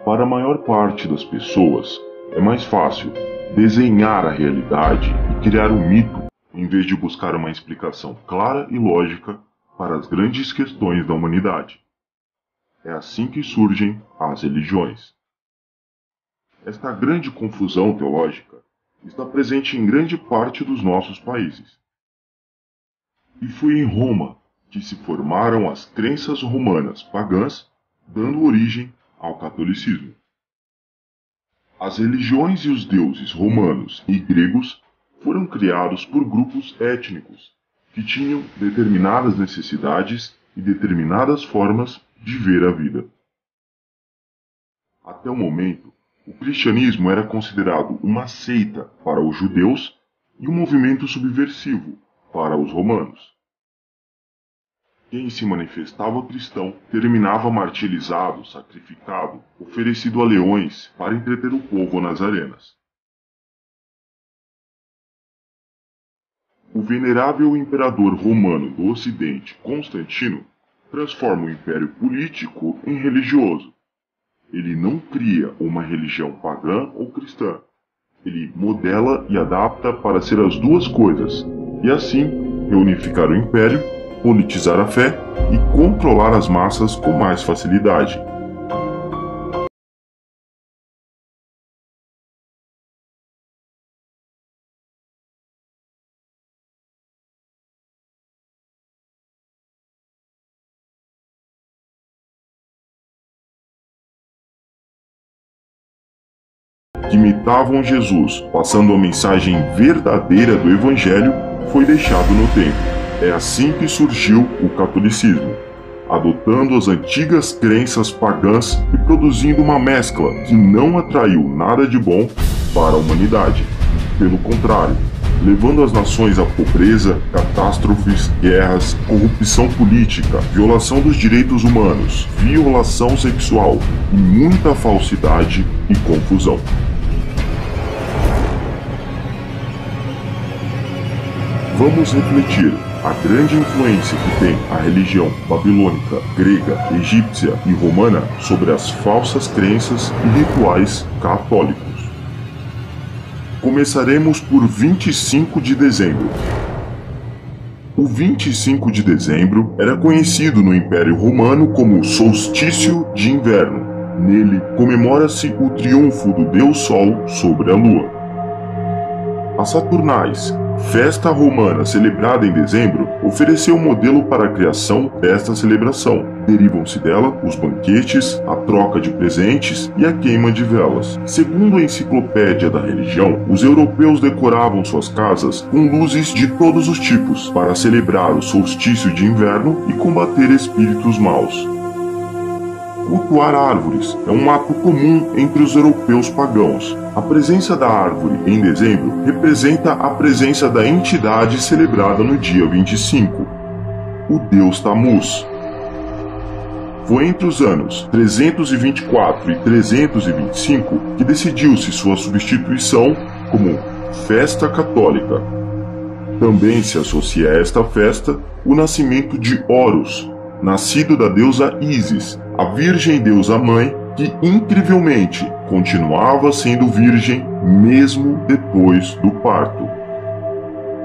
Para a maior parte das pessoas, é mais fácil desenhar a realidade e criar um mito, em vez de buscar uma explicação clara e lógica para as grandes questões da humanidade. É assim que surgem as religiões. Esta grande confusão teológica está presente em grande parte dos nossos países. E foi em Roma que se formaram as crenças romanas pagãs, dando origem ao catolicismo. As religiões e os deuses romanos e gregos foram criados por grupos étnicos que tinham determinadas necessidades e determinadas formas de ver a vida. Até o momento, o cristianismo era considerado uma seita para os judeus e um movimento subversivo para os romanos. Quem se manifestava cristão terminava martirizado, sacrificado, oferecido a leões para entreter o povo nas arenas. O venerável imperador romano do Ocidente, Constantino, transforma o império político em religioso. Ele não cria uma religião pagã ou cristã. Ele modela e adapta para ser as duas coisas, e assim reunificar o império, politizar a fé e controlar as massas com mais facilidade. Que imitavam Jesus, passando a mensagem verdadeira do Evangelho, foi deixado no templo. É assim que surgiu o catolicismo, adotando as antigas crenças pagãs e produzindo uma mescla que não atraiu nada de bom para a humanidade. Pelo contrário, levando as nações à pobreza, catástrofes, guerras, corrupção política, violação dos direitos humanos, violação sexual e muita falsidade e confusão. Vamos refletir a grande influência que tem a religião babilônica, grega, egípcia e romana sobre as falsas crenças e rituais católicos. Começaremos por 25 de dezembro. O 25 de dezembro era conhecido no Império Romano como solstício de inverno. Nele comemora-se o triunfo do Deus Sol sobre a Lua. As Saturnais, festa romana celebrada em dezembro, ofereceu um modelo para a criação desta celebração. Derivam-se dela os banquetes, a troca de presentes e a queima de velas. Segundo a enciclopédia da religião, os europeus decoravam suas casas com luzes de todos os tipos para celebrar o solstício de inverno e combater espíritos maus. Cultuar árvores é um ato comum entre os europeus pagãos. A presença da árvore em dezembro representa a presença da entidade celebrada no dia 25, o deus Tammuz. Foi entre os anos 324 e 325 que decidiu-se sua substituição como festa católica. Também se associa a esta festa o nascimento de Horus, nascido da deusa Ísis, a virgem deusa mãe que incrivelmente continuava sendo virgem mesmo depois do parto.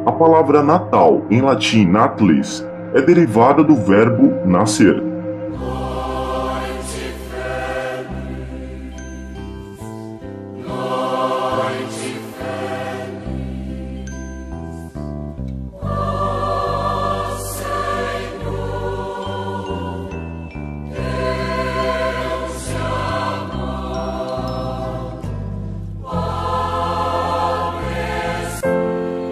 A palavra Natal, em latim natalis, é derivada do verbo nascer.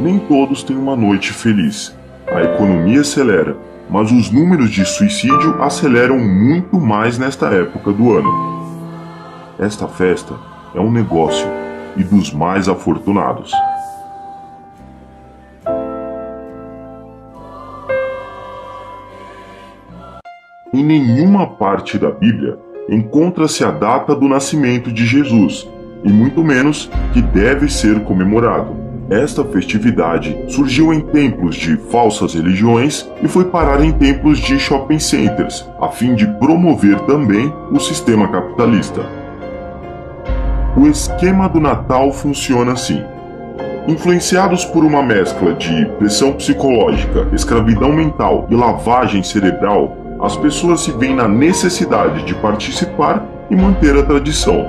Nem todos têm uma noite feliz. A economia acelera, mas os números de suicídio aceleram muito mais nesta época do ano. Esta festa é um negócio e dos mais afortunados. Em nenhuma parte da Bíblia encontra-se a data do nascimento de Jesus, e muito menos que deve ser comemorado. Esta festividade surgiu em templos de falsas religiões e foi parar em templos de shopping centers, a fim de promover também o sistema capitalista. O esquema do Natal funciona assim. Influenciados por uma mescla de pressão psicológica, escravidão mental e lavagem cerebral, as pessoas se veem na necessidade de participar e manter a tradição.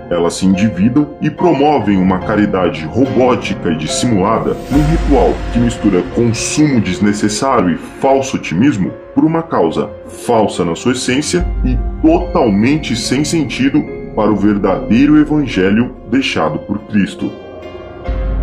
Elas se endividam e promovem uma caridade robótica e dissimulada num ritual que mistura consumo desnecessário e falso otimismo por uma causa falsa na sua essência e totalmente sem sentido para o verdadeiro evangelho deixado por Cristo.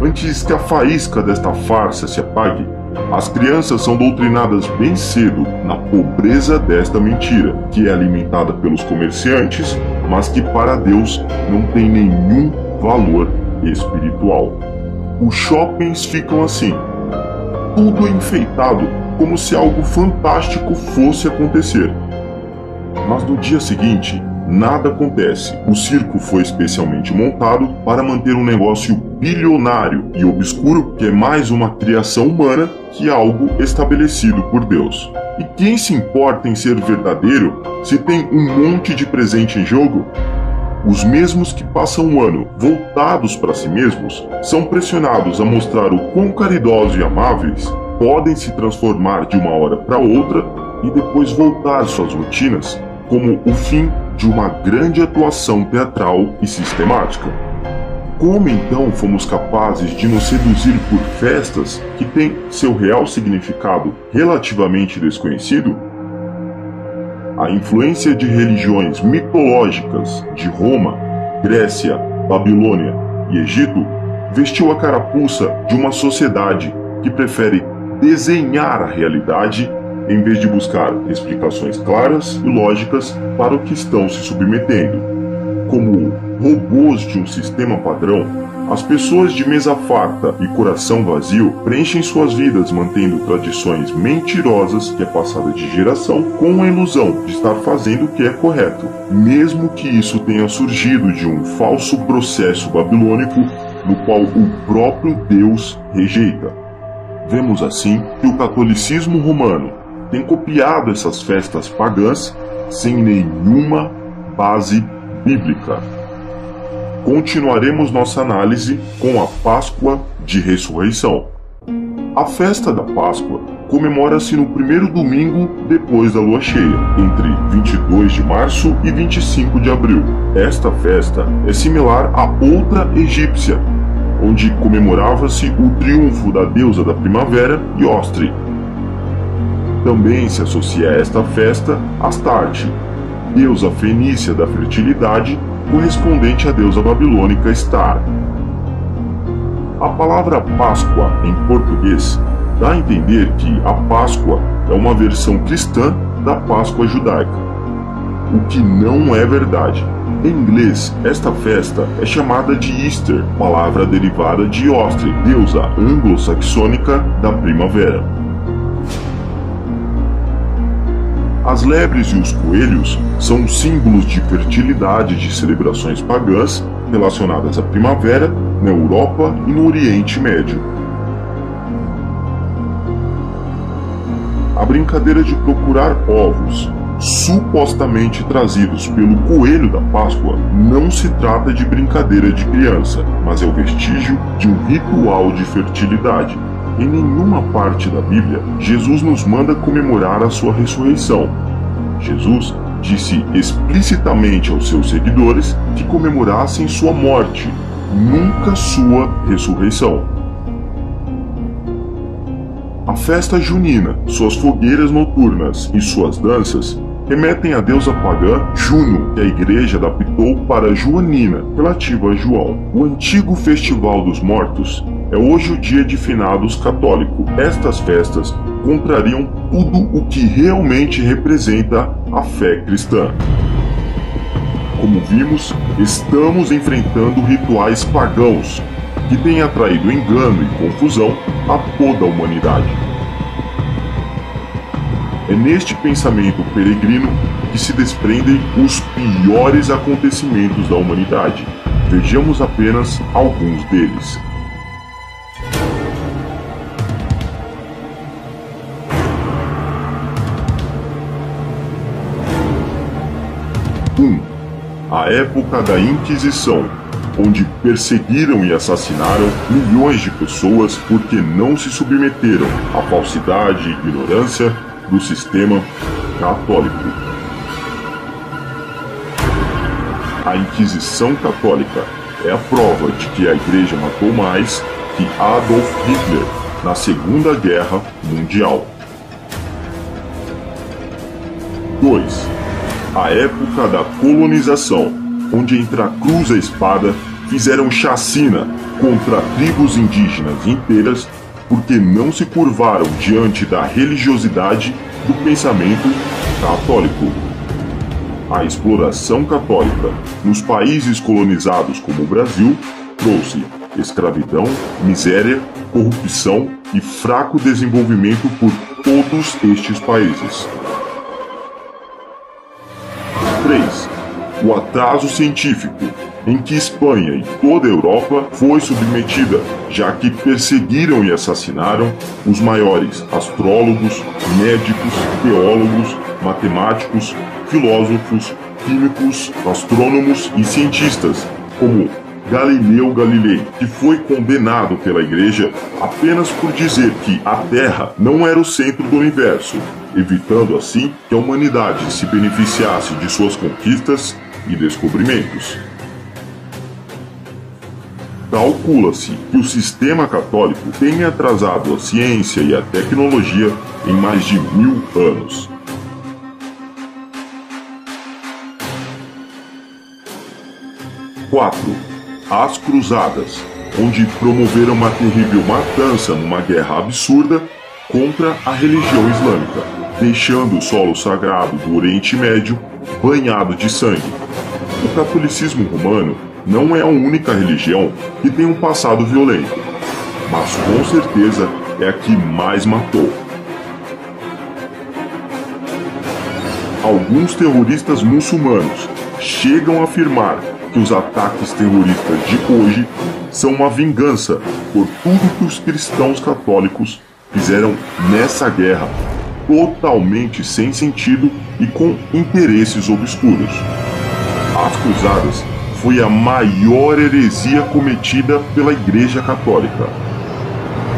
Antes que a faísca desta farsa se apague, as crianças são doutrinadas bem cedo na pobreza desta mentira, que é alimentada pelos comerciantes, mas que para Deus não tem nenhum valor espiritual. Os shoppings ficam assim, tudo enfeitado como se algo fantástico fosse acontecer. Mas no dia seguinte, nada acontece. O circo foi especialmente montado para manter um negócio bilionário e obscuro que é mais uma criação humana que algo estabelecido por Deus. E quem se importa em ser verdadeiro se tem um monte de presente em jogo? Os mesmos que passam o ano voltados para si mesmos são pressionados a mostrar o quão caridosos e amáveis podem se transformar de uma hora para outra e depois voltar às suas rotinas como o fim de uma grande atuação teatral e sistemática. Como então fomos capazes de nos seduzir por festas que têm seu real significado relativamente desconhecido? A influência de religiões mitológicas de Roma, Grécia, Babilônia e Egito vestiu a carapuça de uma sociedade que prefere desenhar a realidade em vez de buscar explicações claras e lógicas para o que estão se submetendo. Como robôs de um sistema padrão, as pessoas de mesa farta e coração vazio preenchem suas vidas mantendo tradições mentirosas que é passada de geração com a ilusão de estar fazendo o que é correto, mesmo que isso tenha surgido de um falso processo babilônico no qual o próprio Deus rejeita. Vemos assim que o catolicismo romano tem copiado essas festas pagãs sem nenhuma base bíblica. Continuaremos nossa análise com a Páscoa de Ressurreição. A festa da Páscoa comemora-se no primeiro domingo depois da lua cheia, entre 22 de março e 25 de abril. Esta festa é similar a outra egípcia, onde comemorava-se o triunfo da deusa da primavera, Iostre. Também se associa a esta festa Astarte, deusa fenícia da fertilidade, correspondente à deusa babilônica Star. A palavra Páscoa em português dá a entender que a Páscoa é uma versão cristã da Páscoa judaica, o que não é verdade. Em inglês, esta festa é chamada de Easter, palavra derivada de Iostre, deusa anglo-saxônica da primavera. As lebres e os coelhos são símbolos de fertilidade de celebrações pagãs relacionadas à primavera na Europa e no Oriente Médio. A brincadeira de procurar ovos, supostamente trazidos pelo coelho da Páscoa, não se trata de brincadeira de criança, mas é o vestígio de um ritual de fertilidade. Em nenhuma parte da Bíblia, Jesus nos manda comemorar a sua ressurreição. Jesus disse explicitamente aos seus seguidores que comemorassem sua morte, nunca sua ressurreição. A festa junina, suas fogueiras noturnas e suas danças remetem à deusa pagã Juno, que a igreja adaptou para Joanina, relativa a João. O antigo Festival dos Mortos é hoje o dia de finados católico. Estas festas contrariam tudo o que realmente representa a fé cristã. Como vimos, estamos enfrentando rituais pagãos que têm atraído engano e confusão a toda a humanidade. É neste pensamento peregrino que se desprendem os piores acontecimentos da humanidade. Vejamos apenas alguns deles. 1. a época da Inquisição, onde perseguiram e assassinaram milhões de pessoas porque não se submeteram à falsidade e ignorância do sistema católico. A Inquisição Católica é a prova de que a Igreja matou mais que Adolf Hitler na Segunda Guerra Mundial. 2. A época da colonização, onde entre a cruz e a espada fizeram chacina contra tribos indígenas inteiras porque não se curvaram diante da religiosidade do pensamento católico. A exploração católica nos países colonizados como o Brasil trouxe escravidão, miséria, corrupção e fraco desenvolvimento por todos estes países. 3. O atraso científico, em que Espanha e toda a Europa foi submetida, já que perseguiram e assassinaram os maiores astrólogos, médicos, teólogos, matemáticos, filósofos, químicos, astrônomos e cientistas, como Galileu Galilei, que foi condenado pela Igreja apenas por dizer que a Terra não era o centro do universo, evitando assim que a humanidade se beneficiasse de suas conquistas e descobrimentos. Calcula-se que o sistema católico tenha atrasado a ciência e a tecnologia em mais de 1000 anos. 4. As Cruzadas, onde promoveram uma terrível matança numa guerra absurda contra a religião islâmica, deixando o solo sagrado do Oriente Médio banhado de sangue. O catolicismo romano não é a única religião que tem um passado violento, mas com certeza é a que mais matou. Alguns terroristas muçulmanos chegam a afirmar que os ataques terroristas de hoje são uma vingança por tudo que os cristãos católicos fizeram nessa guerra, totalmente sem sentido e com interesses obscuros. As Cruzadas foi a maior heresia cometida pela Igreja Católica.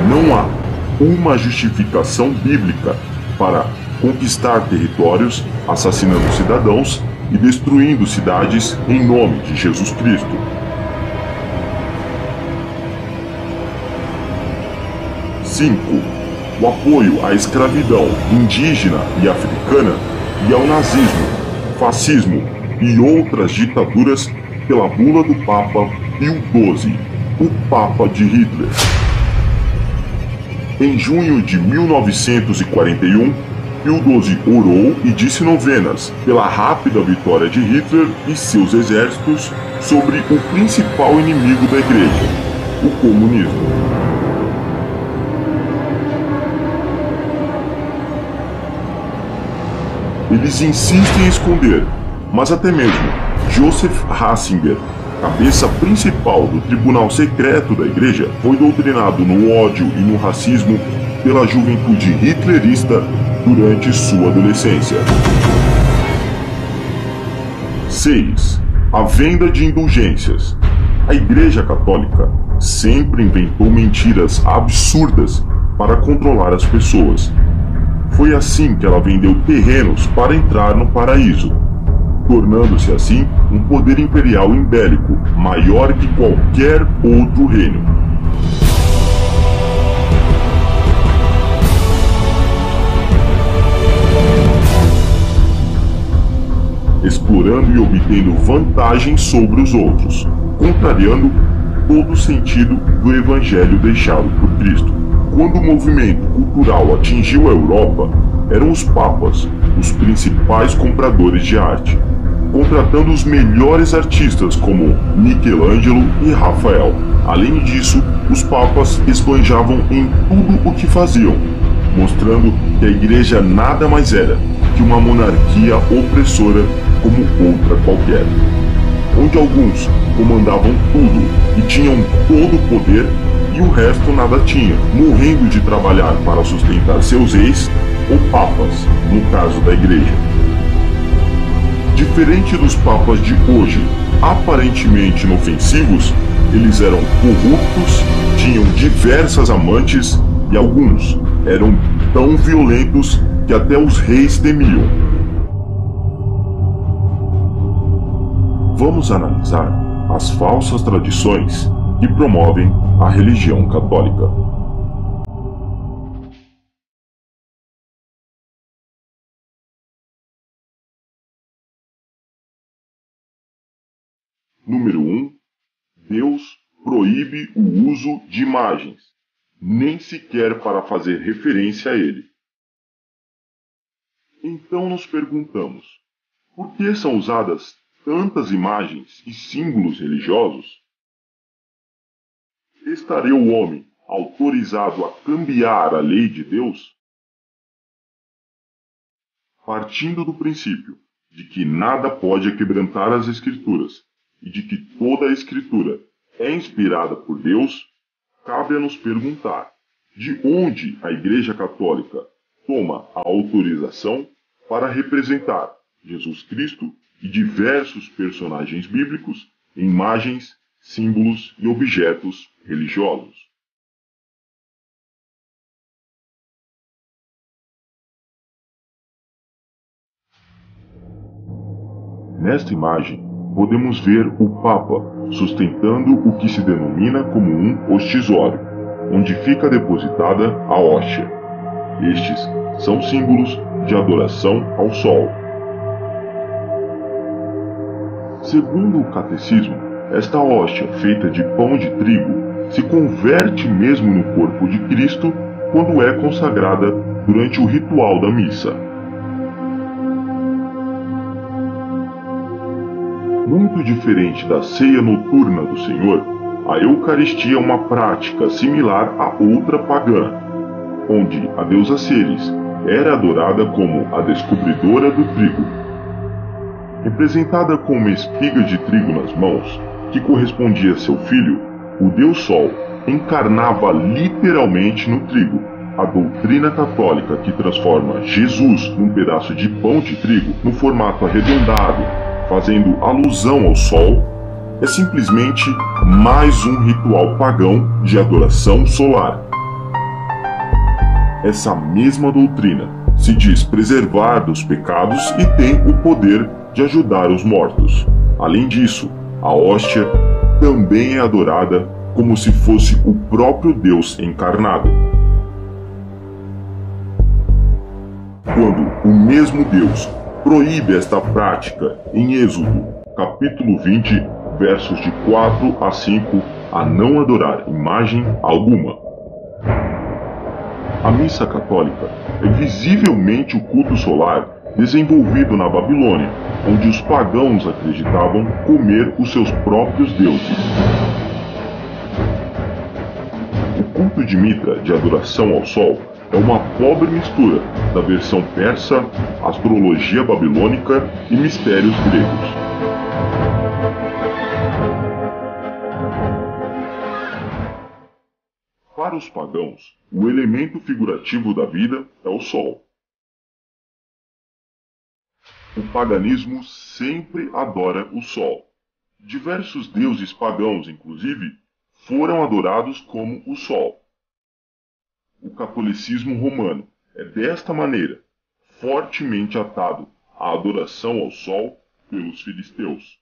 Não há uma justificação bíblica para conquistar territórios, assassinando cidadãos e destruindo cidades em nome de Jesus Cristo. 5. O apoio à escravidão indígena e africana e ao nazismo, fascismo e outras ditaduras pela bula do Papa Pio XII, o Papa de Hitler. Em junho de 1941, Pio XII orou e disse novenas pela rápida vitória de Hitler e seus exércitos sobre o principal inimigo da Igreja, o comunismo. Eles insistem em esconder, mas até mesmo Joseph Ratzinger, cabeça principal do tribunal secreto da Igreja, foi doutrinado no ódio e no racismo pela juventude hitlerista durante sua adolescência. 6. A venda de indulgências. A Igreja Católica sempre inventou mentiras absurdas para controlar as pessoas. Foi assim que ela vendeu terrenos para entrar no paraíso, tornando-se assim um poder imperial e bélico maior que qualquer outro reino. Explorando e obtendo vantagem sobre os outros, contrariando todo o sentido do evangelho deixado por Cristo. Quando o movimento cultural atingiu a Europa, eram os papas os principais compradores de arte, contratando os melhores artistas como Michelangelo e Rafael. Além disso, os papas esbanjavam em tudo o que faziam, mostrando que a Igreja nada mais era que uma monarquia opressora como outra qualquer, onde alguns comandavam tudo e tinham todo o poder e o resto nada tinha, morrendo de trabalhar para sustentar seus reis ou papas, no caso da Igreja. Diferente dos papas de hoje, aparentemente inofensivos, eles eram corruptos, tinham diversas amantes e alguns eram tão violentos que até os reis temiam. Vamos analisar as falsas tradições que promovem a religião católica. Número 1. Deus proíbe o uso de imagens, nem sequer para fazer referência a ele. Então nos perguntamos, por que são usadas tantas imagens e símbolos religiosos? Estaria o homem autorizado a cambiar a lei de Deus? Partindo do princípio de que nada pode quebrantar as Escrituras e de que toda a Escritura é inspirada por Deus, cabe a nos perguntar de onde a Igreja Católica toma a autorização para representar Jesus Cristo e diversos personagens bíblicos em imagens, símbolos e objetos religiosos. Nesta imagem, podemos ver o Papa sustentando o que se denomina como um ostisório, onde fica depositada a hóstia. Estes são símbolos de adoração ao Sol. Segundo o Catecismo, esta hóstia feita de pão de trigo se converte mesmo no corpo de Cristo quando é consagrada durante o ritual da missa. Muito diferente da ceia noturna do Senhor, a Eucaristia é uma prática similar a outra pagã, onde a deusa Ceres era adorada como a descobridora do trigo. Representada com uma espiga de trigo nas mãos, que correspondia a seu filho, o Deus Sol encarnava literalmente no trigo. A doutrina católica que transforma Jesus num pedaço de pão de trigo no formato arredondado, fazendo alusão ao Sol, é simplesmente mais um ritual pagão de adoração solar. Essa mesma doutrina se diz preservar dos pecados e tem o poder de ajudar os mortos. Além disso, a hóstia também é adorada como se fosse o próprio Deus encarnado. Quando o mesmo Deus proíbe esta prática em Êxodo, capítulo 20, versos de 4 a 5, a não adorar imagem alguma. A missa católica é visivelmente o culto solar desenvolvido na Babilônia, onde os pagãos acreditavam comer os seus próprios deuses. O culto de Mitra, de adoração ao Sol, é uma pobre mistura da versão persa, astrologia babilônica e mistérios gregos. Para os pagãos, o elemento figurativo da vida é o Sol. O paganismo sempre adora o Sol. Diversos deuses pagãos, inclusive, foram adorados como o Sol. O catolicismo romano é desta maneira fortemente atado à adoração ao Sol pelos filisteus.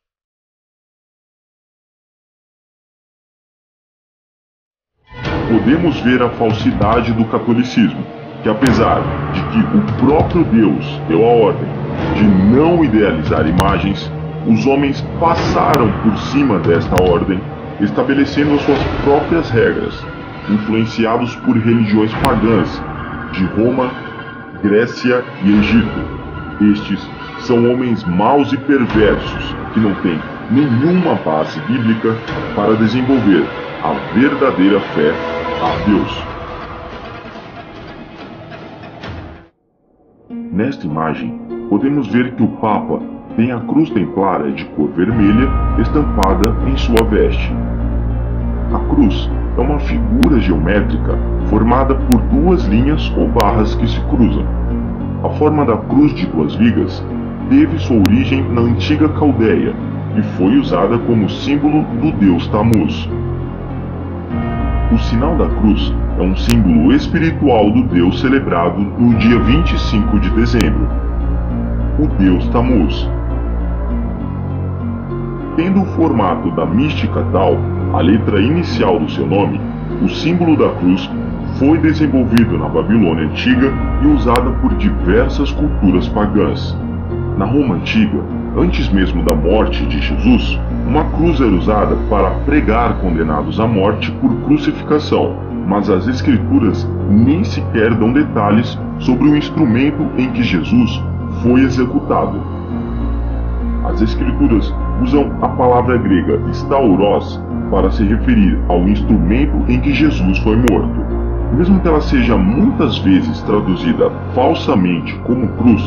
Podemos ver a falsidade do catolicismo, que apesar de que o próprio Deus deu a ordem de não idealizar imagens, os homens passaram por cima desta ordem, estabelecendo as suas próprias regras, influenciados por religiões pagãs de Roma, Grécia e Egito. Estes são homens maus e perversos que não têm nenhuma base bíblica para desenvolver a verdadeira fé a Deus. Nesta imagem, podemos ver que o Papa tem a cruz templária de cor vermelha estampada em sua veste. A cruz é uma figura geométrica formada por duas linhas ou barras que se cruzam. A forma da cruz de duas vigas teve sua origem na antiga Caldeia e foi usada como símbolo do deus Tammuz. O sinal da cruz é um símbolo espiritual do deus celebrado no dia 25 de dezembro, o deus Tammuz. Tendo o formato da mística Tau, a letra inicial do seu nome, o símbolo da cruz foi desenvolvido na Babilônia Antiga e usada por diversas culturas pagãs. Na Roma Antiga, antes mesmo da morte de Jesus, uma cruz era usada para pregar condenados à morte por crucificação, mas as Escrituras nem sequer dão detalhes sobre o instrumento em que Jesus foi executado. As Escrituras usam a palavra grega stauros para se referir ao instrumento em que Jesus foi morto. Mesmo que ela seja muitas vezes traduzida falsamente como cruz,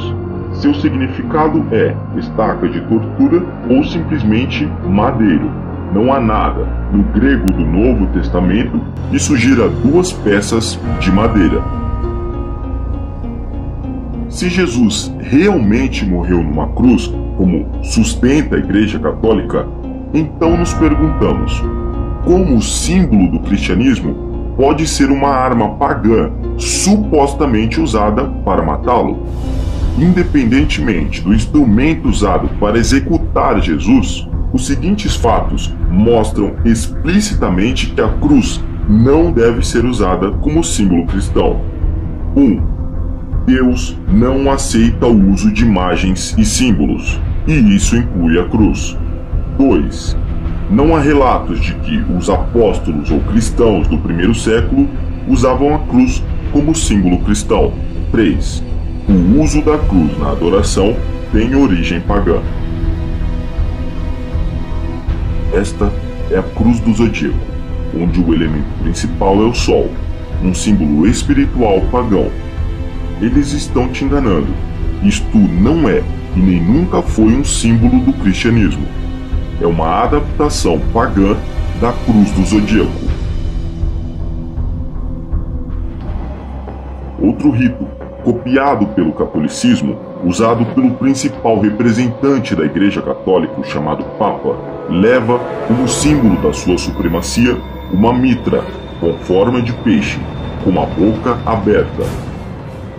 seu significado é estaca de tortura ou simplesmente madeiro. Não há nada, no grego do Novo Testamento, que sugira duas peças de madeira. Se Jesus realmente morreu numa cruz, como sustenta a Igreja Católica, então nos perguntamos: como o símbolo do cristianismo pode ser uma arma pagã supostamente usada para matá-lo? Independentemente do instrumento usado para executar Jesus, os seguintes fatos mostram explicitamente que a cruz não deve ser usada como símbolo cristão. 1. Deus não aceita o uso de imagens e símbolos, e isso inclui a cruz. 2. Não há relatos de que os apóstolos ou cristãos do primeiro século usavam a cruz como símbolo cristão. 3. O uso da cruz na adoração tem origem pagã. Esta é a cruz do zodíaco, onde o elemento principal é o Sol, um símbolo espiritual pagão. Eles estão te enganando. Isto não é e nem nunca foi um símbolo do cristianismo. É uma adaptação pagã da cruz do zodíaco. Outro rito, copiado pelo catolicismo, usado pelo principal representante da Igreja Católica, chamado Papa, leva como símbolo da sua supremacia uma mitra com forma de peixe, com a boca aberta.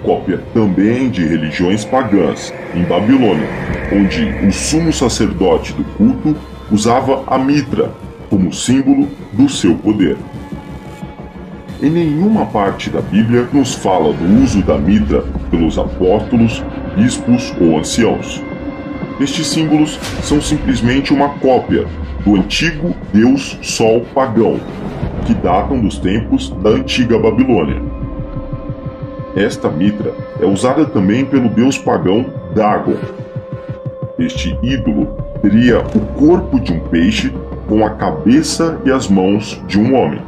Cópia também de religiões pagãs, em Babilônia, onde o sumo sacerdote do culto usava a mitra como símbolo do seu poder. Em nenhuma parte da Bíblia nos fala do uso da mitra pelos apóstolos, bispos ou anciãos. Estes símbolos são simplesmente uma cópia do antigo deus Sol pagão, que datam dos tempos da antiga Babilônia. Esta mitra é usada também pelo deus pagão Dagon. Este ídolo teria o corpo de um peixe com a cabeça e as mãos de um homem.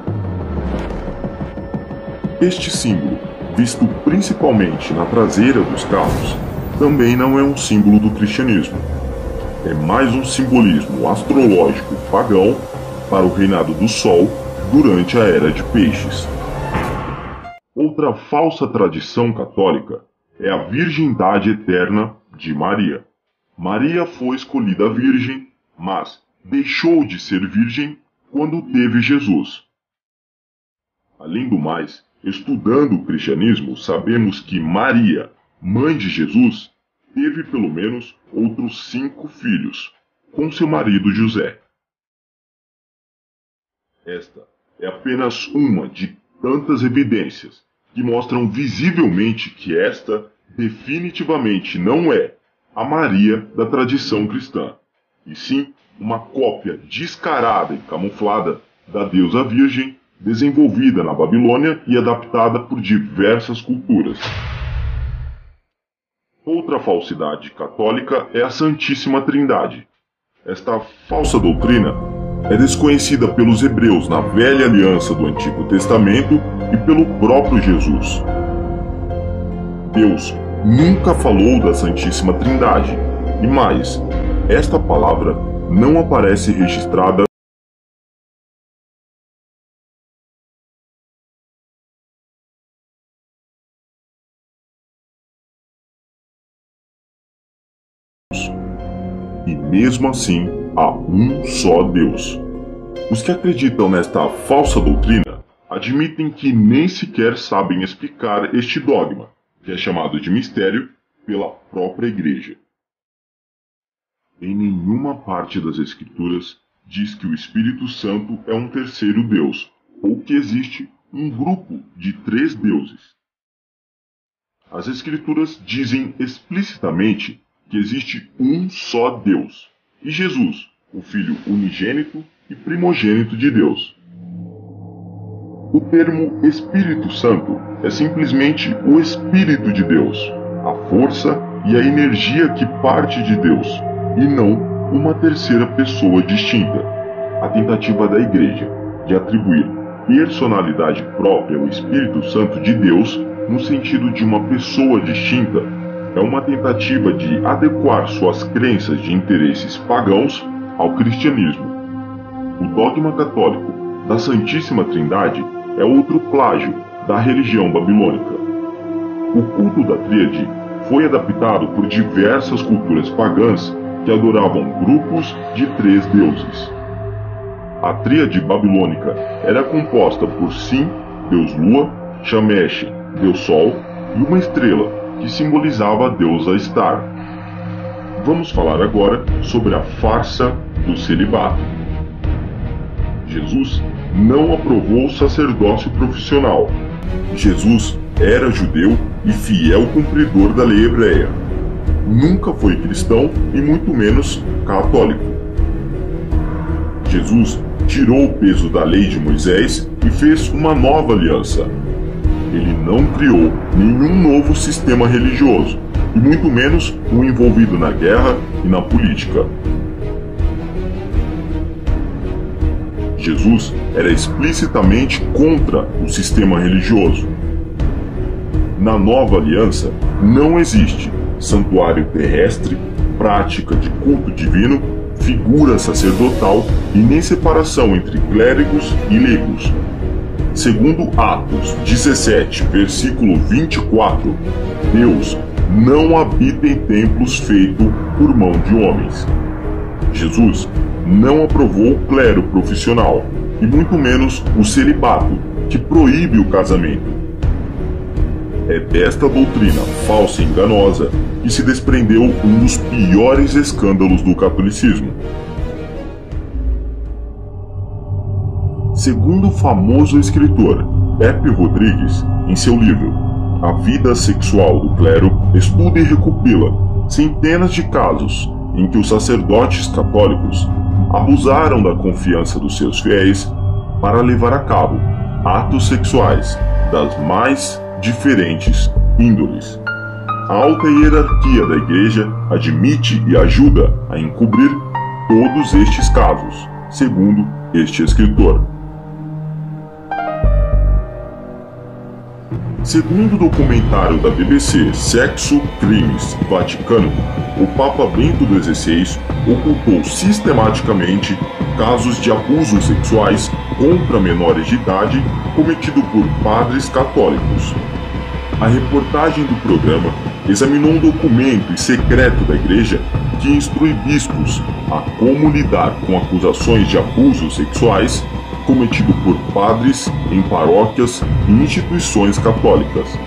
Este símbolo, visto principalmente na traseira dos carros, também não é um símbolo do cristianismo. É mais um simbolismo astrológico pagão para o reinado do Sol durante a Era de Peixes. Outra falsa tradição católica é a virgindade eterna de Maria. Maria foi escolhida virgem, mas deixou de ser virgem quando teve Jesus. Além do mais, estudando o cristianismo, sabemos que Maria, mãe de Jesus, teve pelo menos outros 5 filhos, com seu marido José. Esta é apenas uma de tantas evidências que mostram visivelmente que esta definitivamente não é a Maria da tradição cristã, e sim uma cópia descarada e camuflada da deusa virgem desenvolvida na Babilônia e adaptada por diversas culturas. Outra falsidade católica é a Santíssima Trindade. Esta falsa doutrina é desconhecida pelos hebreus na Velha Aliança do Antigo Testamento e pelo próprio Jesus. Deus nunca falou da Santíssima Trindade, e mais, esta palavra não aparece registrada E mesmo assim, há um só Deus. Os que acreditam nesta falsa doutrina admitem que nem sequer sabem explicar este dogma, que é chamado de mistério pela própria Igreja. Em nenhuma parte das Escrituras diz que o Espírito Santo é um terceiro Deus, ou que existe um grupo de 3 deuses. As Escrituras dizem explicitamente que existe um só Deus, e Jesus, o Filho unigênito e primogênito de Deus. O termo Espírito Santo é simplesmente o Espírito de Deus, a força e a energia que parte de Deus, e não uma terceira pessoa distinta. A tentativa da Igreja de atribuir personalidade própria ao Espírito Santo de Deus, no sentido de uma pessoa distinta, é uma tentativa de adequar suas crenças de interesses pagãos ao cristianismo. O dogma católico da Santíssima Trindade é outro plágio da religião babilônica. O culto da Tríade foi adaptado por diversas culturas pagãs que adoravam grupos de 3 deuses. A Tríade babilônica era composta por Sim, Deus Lua, Shamesh, Deus Sol, e uma estrela, que simbolizava a deusa Star. Vamos falar agora sobre a farsa do celibato. Jesus não aprovou o sacerdócio profissional. Jesus era judeu e fiel cumpridor da lei hebreia. Nunca foi cristão e muito menos católico. Jesus tirou o peso da lei de Moisés e fez uma nova aliança. Ele não criou nenhum novo sistema religioso, e muito menos um envolvido na guerra e na política. Jesus era explicitamente contra o sistema religioso. Na nova aliança não existe santuário terrestre, prática de culto divino, figura sacerdotal e nem separação entre clérigos e leigos. Segundo Atos 17, versículo 24, Deus não habita em templos feitos por mão de homens. Jesus não aprovou o clero profissional, e muito menos o celibato, que proíbe o casamento. É desta doutrina falsa e enganosa que se desprendeu um dos piores escândalos do catolicismo. Segundo o famoso escritor Pepe Rodrigues, em seu livro A Vida Sexual do Clero, estuda e recopila centenas de casos em que os sacerdotes católicos abusaram da confiança dos seus fiéis para levar a cabo atos sexuais das mais diferentes índoles. A alta hierarquia da Igreja admite e ajuda a encobrir todos estes casos, segundo este escritor. Segundo o documentário da BBC Sexo, Crimes, Vaticano, o Papa Bento XVI ocultou sistematicamente casos de abusos sexuais contra menores de idade cometido por padres católicos. A reportagem do programa examinou um documento secreto da Igreja que instrui bispos a como lidar com acusações de abusos sexuais cometido por padres em paróquias e instituições católicas.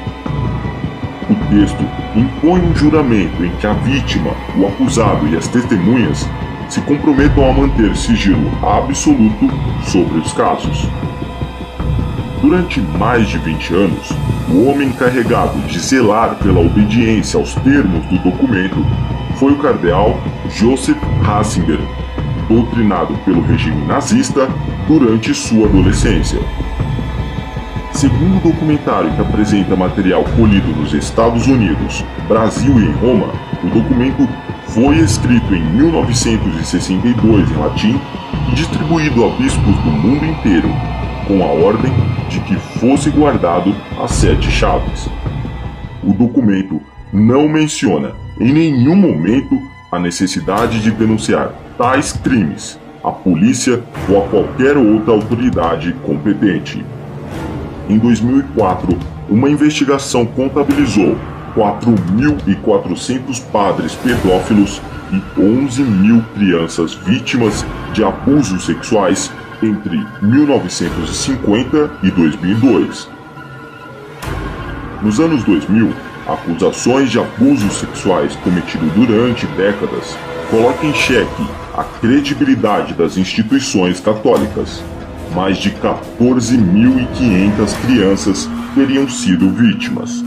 O texto impõe um juramento em que a vítima, o acusado e as testemunhas se comprometam a manter sigilo absoluto sobre os casos. Durante mais de 20 anos, o homem encarregado de zelar pela obediência aos termos do documento foi o cardeal Joseph Ratzinger, doutrinado pelo regime nazista durante sua adolescência. Segundo o documentário que apresenta material colhido nos Estados Unidos, Brasil e em Roma, o documento foi escrito em 1962 em latim e distribuído a bispos do mundo inteiro, com a ordem de que fosse guardado às 7 chaves. O documento não menciona em nenhum momento a necessidade de denunciar tais crimes à polícia ou a qualquer outra autoridade competente. Em 2004, uma investigação contabilizou 4.400 padres pedófilos e 11 mil crianças vítimas de abusos sexuais entre 1950 e 2002. Nos anos 2000, acusações de abusos sexuais cometidos durante décadas colocam em xeque a credibilidade das instituições católicas. Mais de 14.500 crianças teriam sido vítimas.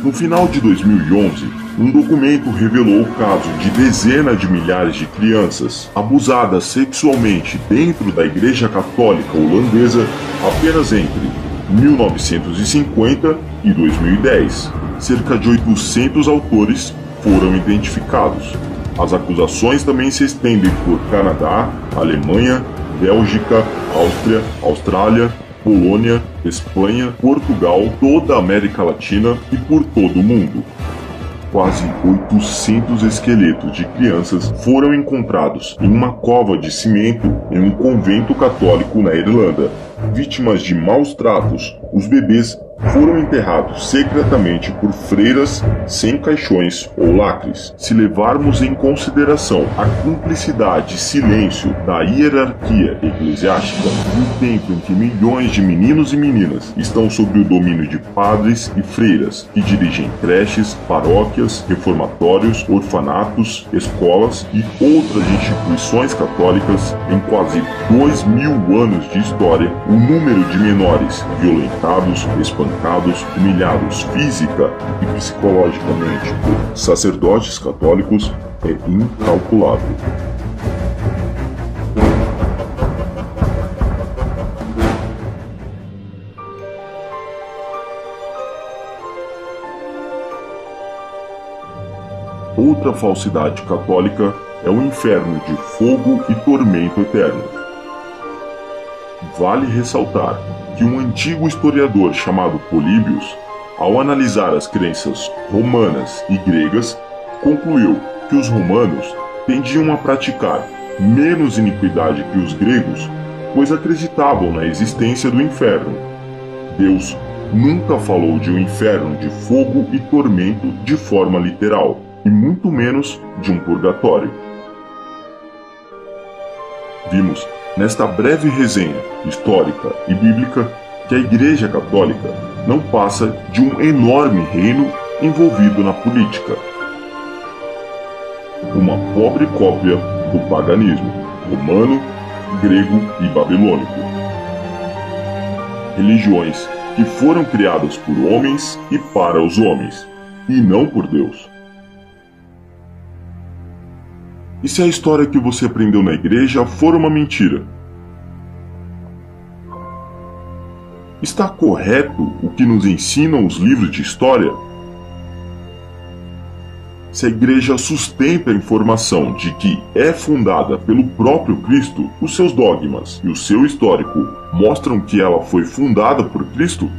No final de 2011, um documento revelou o caso de dezenas de milhares de crianças abusadas sexualmente dentro da Igreja Católica Holandesa apenas entre 1950 e 2010. Cerca de 800 autores foram identificados. As acusações também se estendem por Canadá, Alemanha, Bélgica, Áustria, Austrália, Polônia, Espanha, Portugal, toda a América Latina e por todo o mundo. Quase 800 esqueletos de crianças foram encontrados em uma cova de cimento em um convento católico na Irlanda. Vítimas de maus tratos, os bebês foram enterrados secretamente por freiras sem caixões ou lacres. Se levarmos em consideração a cumplicidade e silêncio da hierarquia eclesiástica e o tempo em que milhões de meninos e meninas estão sob o domínio de padres e freiras que dirigem creches, paróquias, reformatórios, orfanatos, escolas e outras instituições católicas, em quase 2.000 anos de história, o número de menores violentados, espancados, humilhados física e psicologicamente por sacerdotes católicos é incalculável. Outra falsidade católica é o inferno de fogo e tormento eterno. Vale ressaltar que um antigo historiador chamado Políbios, ao analisar as crenças romanas e gregas, concluiu que os romanos tendiam a praticar menos iniquidade que os gregos, pois acreditavam na existência do inferno. Deus nunca falou de um inferno de fogo e tormento de forma literal, e muito menos de um purgatório. Vimos nesta breve resenha histórica e bíblica que a Igreja Católica não passa de um enorme reino envolvido na política. Uma pobre cópia do paganismo romano, grego e babilônico. Religiões que foram criadas por homens e para os homens, e não por Deus. E se a história que você aprendeu na igreja for uma mentira? Está correto o que nos ensinam os livros de história? Se a igreja sustenta a informação de que é fundada pelo próprio Cristo, os seus dogmas e o seu histórico mostram que ela foi fundada por Cristo?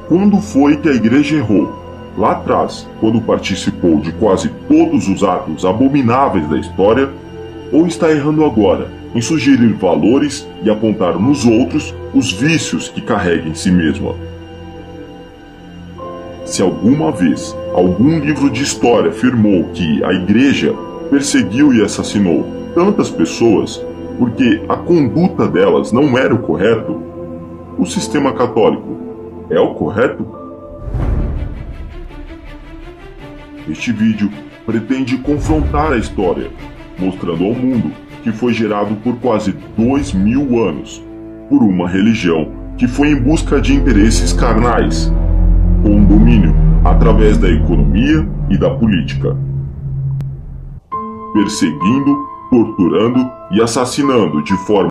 Quando foi que a igreja errou? Lá atrás, quando participou de quase todos os atos abomináveis da história, ou está errando agora em sugerir valores e apontar nos outros os vícios que carrega em si mesma? Se alguma vez algum livro de história afirmou que a igreja perseguiu e assassinou tantas pessoas porque a conduta delas não era o correto, o sistema católico é o correto? Este vídeo pretende confrontar a história, mostrando ao mundo que foi gerado por quase 2000 anos por uma religião que foi em busca de interesses carnais, com domínio através da economia e da política, perseguindo, torturando e assassinando de forma